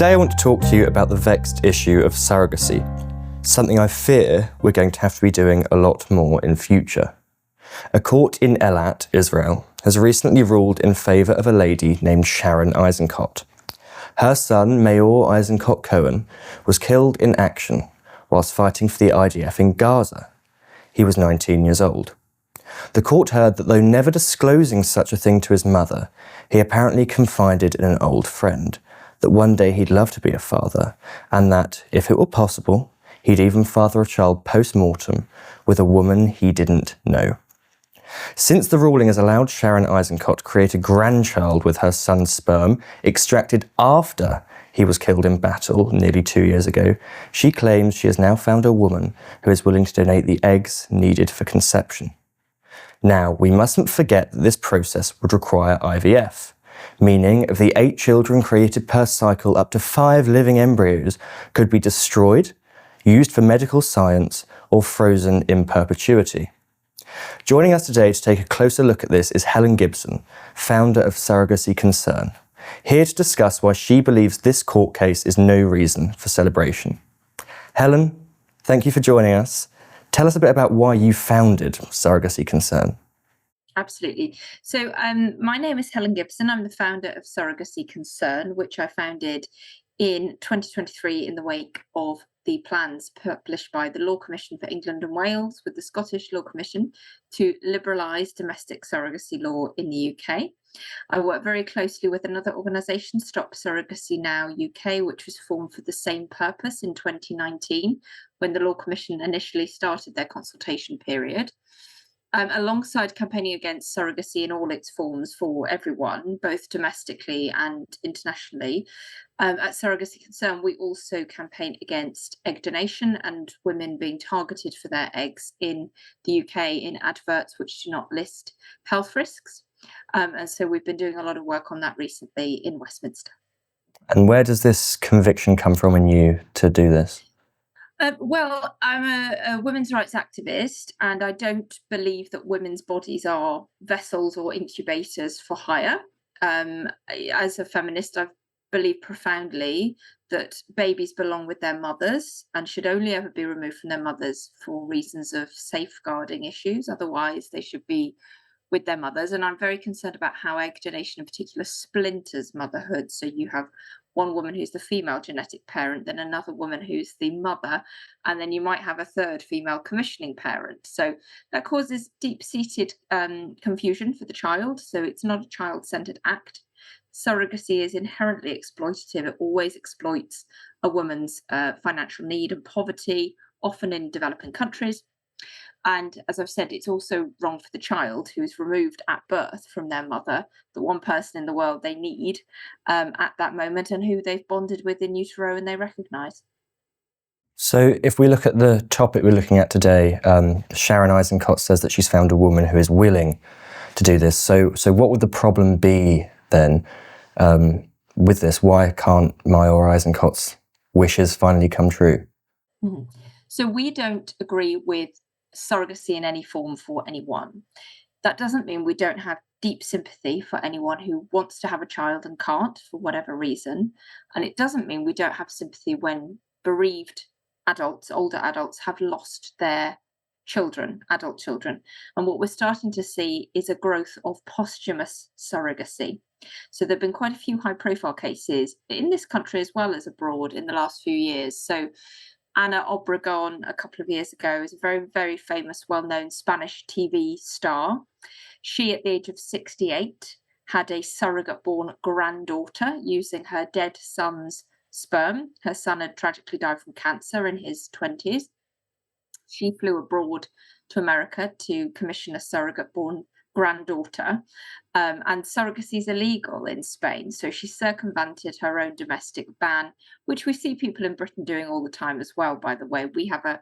Today I want to talk to you about the vexed issue of surrogacy, something I fear we're going to have to be doing a lot more in future. A court in Eilat, Israel, has recently ruled in favour of a lady named Sharon Eisenkot. Her son, Mayor Eisenkot Cohen, was killed in action whilst fighting for the IDF in Gaza. He was 19 years old. The court heard that though never disclosing such a thing to his mother, he apparently confided in an old friend that one day he'd love to be a father, and that, if it were possible, he'd even father a child post-mortem with a woman he didn't know. Since the ruling has allowed Sharon Eisenkot to create a grandchild with her son's sperm, extracted after he was killed in battle nearly 2 years ago, she claims she has now found a woman who is willing to donate the eggs needed for conception. Now, we mustn't forget that this process would require IVF, meaning of the 8 children created per cycle, up to 5 living embryos could be destroyed, used for medical science, or frozen in perpetuity. Joining us today to take a closer look at this is Helen Gibson, founder of Surrogacy Concern, here to discuss why she believes this court case is no reason for celebration. Helen, thank you for joining us. Tell us a bit about why you founded Surrogacy Concern. Absolutely. So my name is Helen Gibson. I'm the founder of Surrogacy Concern, which I founded in 2023 in the wake of the plans published by the Law Commission for England and Wales with the Scottish Law Commission to liberalise domestic surrogacy law in the UK. I work very closely with another organisation, Stop Surrogacy Now UK, which was formed for the same purpose in 2019 when the Law Commission initially started their consultation period. Alongside campaigning against surrogacy in all its forms for everyone, both domestically and internationally, at Surrogacy Concern, we also campaign against egg donation and women being targeted for their eggs in the UK in adverts which do not list health risks. And so we've been doing a lot of work on that recently in Westminster. And where does this conviction come from in you to do this? Well, I'm a women's rights activist, and I don't believe that women's bodies are vessels or incubators for hire. As a feminist, I believe profoundly that babies belong with their mothers and should only ever be removed from their mothers for reasons of safeguarding issues. Otherwise, they should be with their mothers. And I'm very concerned about how egg donation in particular splinters motherhood. So you have one woman who's the female genetic parent, then another woman who's the mother, and then you might have a third female commissioning parent. So that causes deep-seated confusion for the child. So it's not a child-centered act. Surrogacy is inherently exploitative. It always exploits a woman's financial need and poverty, often in developing countries. And as I've said, it's also wrong for the child who is removed at birth from their mother, the one person in the world they need at that moment and who they've bonded with in utero and they recognise. So if we look at the topic we're looking at today, Sharon Eisenkot says that she's found a woman who is willing to do this. So what would the problem be then with this? Why can't Mayor Eisenkot's wishes finally come true? Mm-hmm. So we don't agree with surrogacy in any form for anyone. That doesn't mean we don't have deep sympathy for anyone who wants to have a child and can't for whatever reason. And it doesn't mean we don't have sympathy when bereaved adults, older adults, have lost their children, adult children. And what we're starting to see is a growth of posthumous surrogacy. So there have been quite a few high-profile cases in this country as well as abroad in the last few years. So Ana Obregon, a couple of years ago, is a very, very famous, well-known Spanish TV star. She, at the age of 68, had a surrogate-born granddaughter using her dead son's sperm. Her son had tragically died from cancer in his 20s. She flew abroad to America to commission a surrogate-born granddaughter, and surrogacy is illegal in Spain. So she circumvented her own domestic ban, which we see people in Britain doing all the time as well, by the way. We have a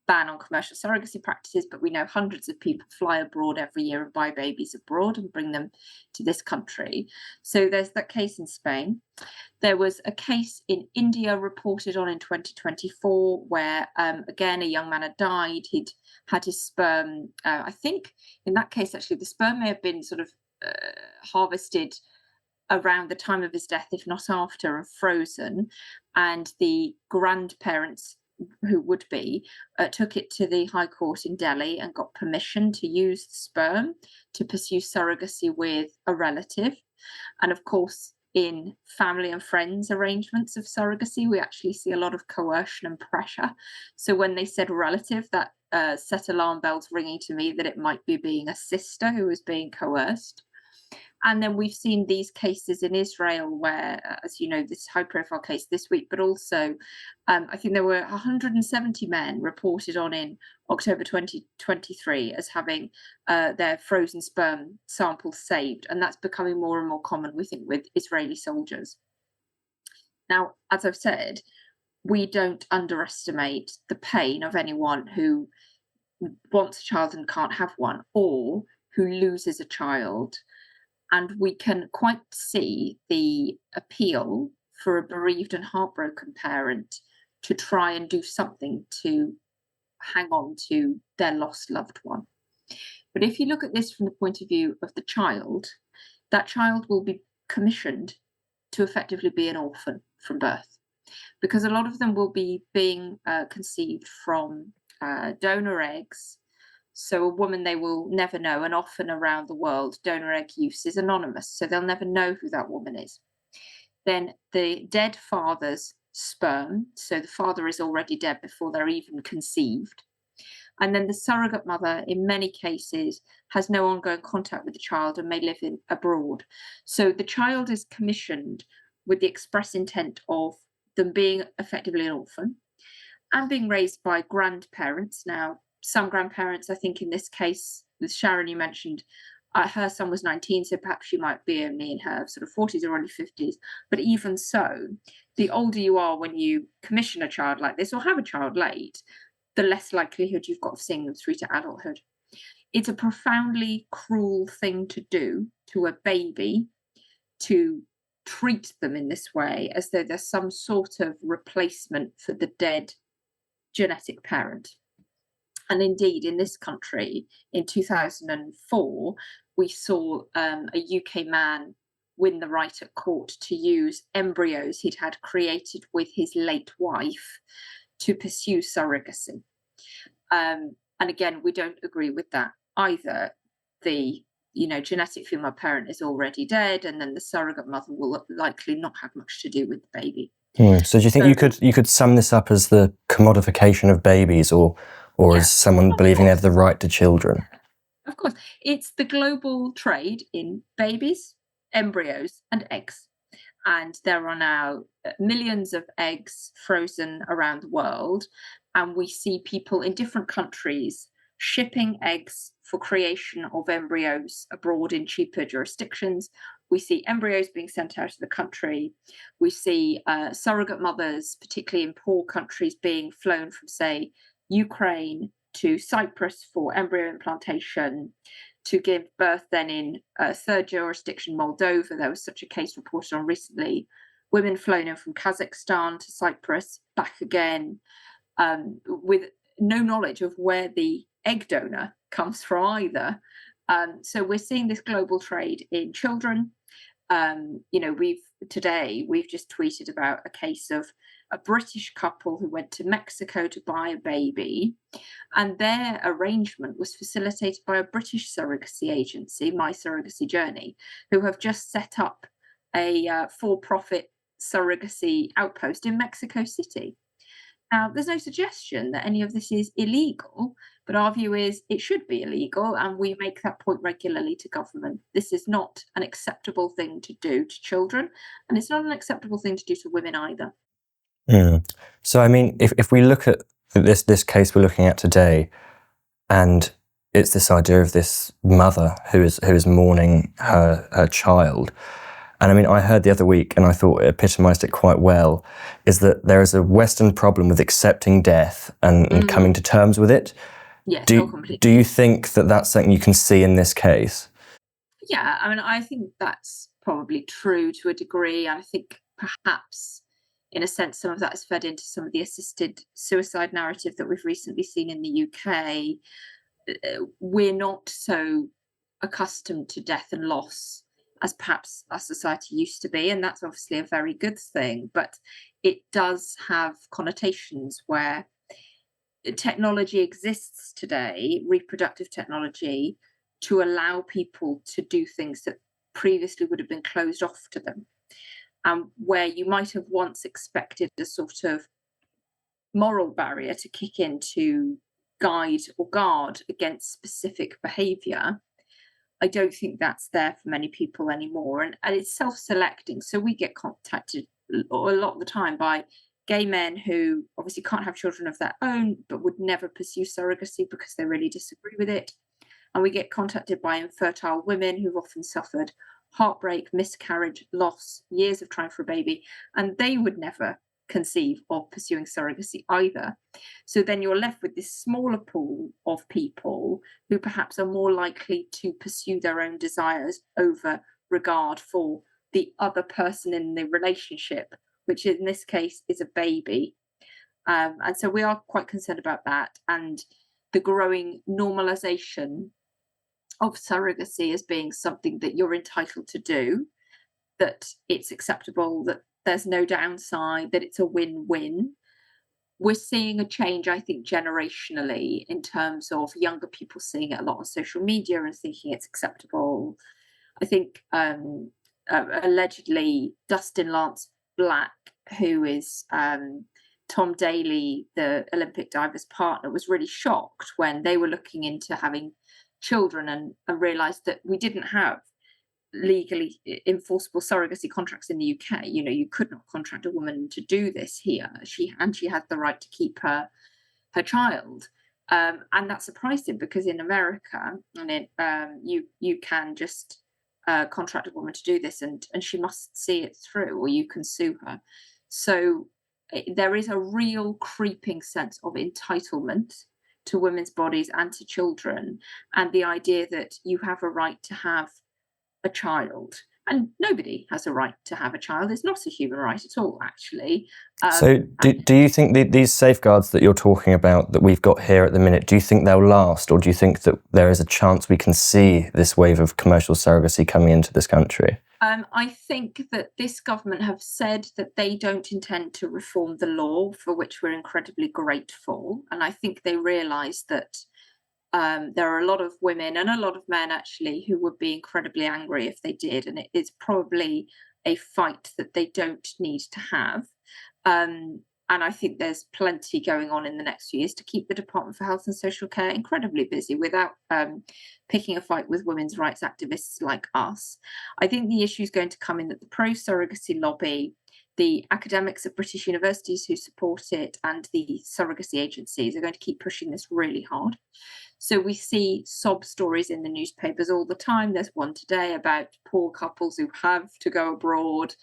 ban on commercial surrogacy practices, but we know hundreds of people fly abroad every year and buy babies abroad and bring them to this country. So there's that case in Spain. There was a case in India reported on in 2024 where, again, a young man had died. He'd had his sperm, I think in that case, actually, the sperm may have been sort of harvested around the time of his death, if not after, and frozen. And the grandparents, who would be, took it to the High Court in Delhi and got permission to use the sperm to pursue surrogacy with a relative. And of course, in family and friends arrangements of surrogacy, we actually see a lot of coercion and pressure. So when they said relative, that set alarm bells ringing to me that it might be being a sister who was being coerced. And then we've seen these cases in Israel where, as you know, this high profile case this week, but also I think there were 170 men reported on in October 2023 as having their frozen sperm samples saved. And that's becoming more and more common, we think, with Israeli soldiers. Now, as I've said, we don't underestimate the pain of anyone who wants a child and can't have one, or who loses a child. And we can quite see the appeal for a bereaved and heartbroken parent to try and do something to hang on to their lost loved one. But if you look at this from the point of view of the child, that child will be commissioned to effectively be an orphan from birth, because a lot of them will be being conceived from donor eggs. So a woman they will never know, and often around the world, donor egg use is anonymous, so they'll never know who that woman is. Then the dead father's sperm, so the father is already dead before they're even conceived. And then the surrogate mother, in many cases, has no ongoing contact with the child and may live abroad. So the child is commissioned with the express intent of them being effectively an orphan and being raised by grandparents. Now, some grandparents, I think in this case, with Sharon you mentioned, her son was 19, so perhaps she might be only in her sort of 40s or early 50s. But even so, the older you are when you commission a child like this or have a child late, the less likelihood you've got of seeing them through to adulthood. It's a profoundly cruel thing to do to a baby, to treat them in this way as though there's some sort of replacement for the dead genetic parent. And indeed, in this country, in 2004, we saw a UK man win the right at court to use embryos he'd had created with his late wife to pursue surrogacy. And again, we don't agree with that either. The genetic female parent is already dead, and then the surrogate mother will likely not have much to do with the baby. So do you think you could sum this up as the commodification of babies, or as someone believing they have the right to children? Of course. It's the global trade in babies, embryos, and eggs. And there are now millions of eggs frozen around the world. And we see people in different countries shipping eggs for creation of embryos abroad in cheaper jurisdictions. We see embryos being sent out of the country. We see surrogate mothers, particularly in poor countries, being flown from, say, Ukraine to Cyprus for embryo implantation to give birth then in a third jurisdiction, Moldova. There was such a case reported on recently. Women flown in from Kazakhstan to Cyprus, back again, with no knowledge of where the egg donor comes from either. So we're seeing this global trade in children. We've just tweeted about a case of a British couple who went to Mexico to buy a baby, and their arrangement was facilitated by a British surrogacy agency, My Surrogacy Journey, who have just set up a for-profit surrogacy outpost in Mexico City. Now, there's no suggestion that any of this is illegal, but our view is it should be illegal, and we make that point regularly to government. This is not an acceptable thing to do to children, and it's not an acceptable thing to do to women either. So, I mean, if we look at this case we're looking at today, and it's this idea of this mother who is mourning her child. And I mean, I heard the other week, and I thought it epitomised it quite well, is that there is a Western problem with accepting death and coming to terms with it. Yes, do you think that that's something you can see in this case? Yeah, I mean, I think that's probably true to a degree. I think perhaps, in a sense, some of that is fed into some of the assisted suicide narrative that we've recently seen in the UK. We're not so accustomed to death and loss as perhaps our society used to be, and that's obviously a very good thing, but it does have connotations where technology exists today, reproductive technology, to allow people to do things that previously would have been closed off to them. Where you might have once expected a sort of moral barrier to kick in to guide or guard against specific behaviour, I don't think that's there for many people anymore. And it's self-selecting. So we get contacted a lot of the time by gay men who obviously can't have children of their own, but would never pursue surrogacy because they really disagree with it. And we get contacted by infertile women who've often suffered heartbreak, miscarriage, loss, years of trying for a baby, and they would never conceive of pursuing surrogacy either. So then you're left with this smaller pool of people who perhaps are more likely to pursue their own desires over regard for the other person in the relationship, which in this case is a baby. And so we are quite concerned about that, and the growing normalization of surrogacy as being something that you're entitled to do, that it's acceptable, that there's no downside, that it's a win-win. We're seeing a change, I think, generationally in terms of younger people seeing it a lot on social media and thinking it's acceptable. I think allegedly Dustin Lance Black, who is Tom Daley, the Olympic diver's partner, was really shocked when they were looking into having children and realised that we didn't have legally enforceable surrogacy contracts in the UK. You know, you could not contract a woman to do this here. She had the right to keep her child. And that surprised him because in America, you can just contract a woman to do this, and she must see it through, or you can sue her. So there is a real creeping sense of entitlement to women's bodies and to children, and the idea that you have a right to have a child. And nobody has a right to have a child. It's not a human right at all, actually. So do you think these safeguards that you're talking about that we've got here at the minute, do you think they'll last, or do you think that there is a chance we can see this wave of commercial surrogacy coming into this country? I think that this government have said that they don't intend to reform the law, for which we're incredibly grateful. And I think they realise that there are a lot of women and a lot of men actually who would be incredibly angry if they did, and it is probably a fight that they don't need to have. And I think there's plenty going on in the next few years to keep the Department for Health and Social Care incredibly busy without picking a fight with women's rights activists like us. I think the issue is going to come in that the pro-surrogacy lobby, the academics at British universities who support it, and the surrogacy agencies are going to keep pushing this really hard. So we see sob stories in the newspapers all the time. There's one today about poor couples who have to go abroad,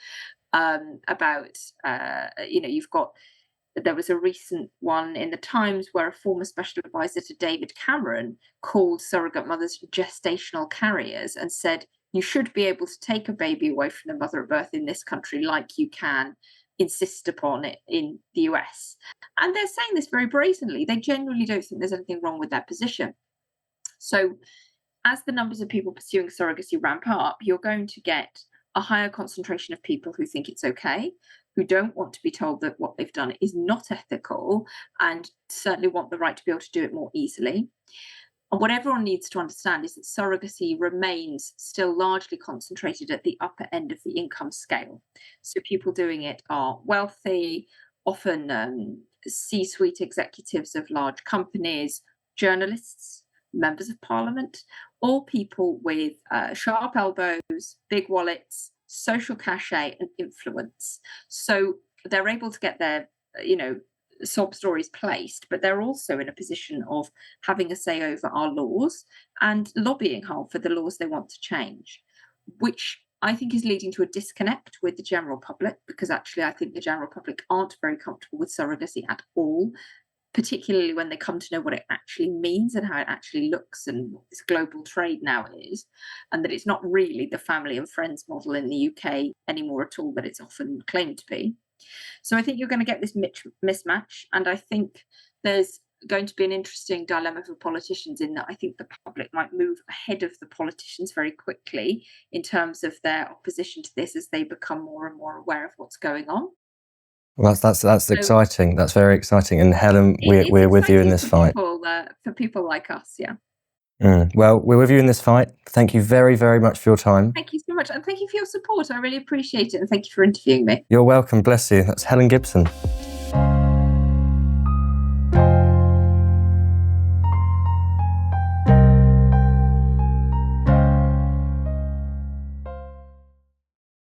there was a recent one in the Times where a former special advisor to David Cameron called surrogate mothers gestational carriers and said, you should be able to take a baby away from the mother at birth in this country like you can insist upon it in the US. And they're saying this very brazenly. They genuinely don't think there's anything wrong with their position. So as the numbers of people pursuing surrogacy ramp up, you're going to get a higher concentration of people who think it's okay, who don't want to be told that what they've done is not ethical, and certainly want the right to be able to do it more easily. And what everyone needs to understand is that surrogacy remains still largely concentrated at the upper end of the income scale. So people doing it are wealthy, often C-suite executives of large companies, journalists, members of parliament, all people with sharp elbows, big wallets, social cachet, and influence. So they're able to get their, sob stories placed, but they're also in a position of having a say over our laws and lobbying hard for the laws they want to change, which I think is leading to a disconnect with the general public, because actually I think the general public aren't very comfortable with surrogacy at all, particularly when they come to know what it actually means and how it actually looks and what this global trade now is, and that it's not really the family and friends model in the UK anymore at all that it's often claimed to be. So I think you're going to get this mismatch, and I think there's going to be an interesting dilemma for politicians, in that I think the public might move ahead of the politicians very quickly in terms of their opposition to this as they become more and more aware of what's going on. Well, that's So exciting. That's very exciting. And Helen, it's we're with you in exciting this fight. for people like us. Yeah. Well, we're with you in this fight. Thank you very, very much for your time. Thank you so much, and thank you for your support. I really appreciate it, and thank you for interviewing me. You're welcome. Bless you. That's Helen Gibson.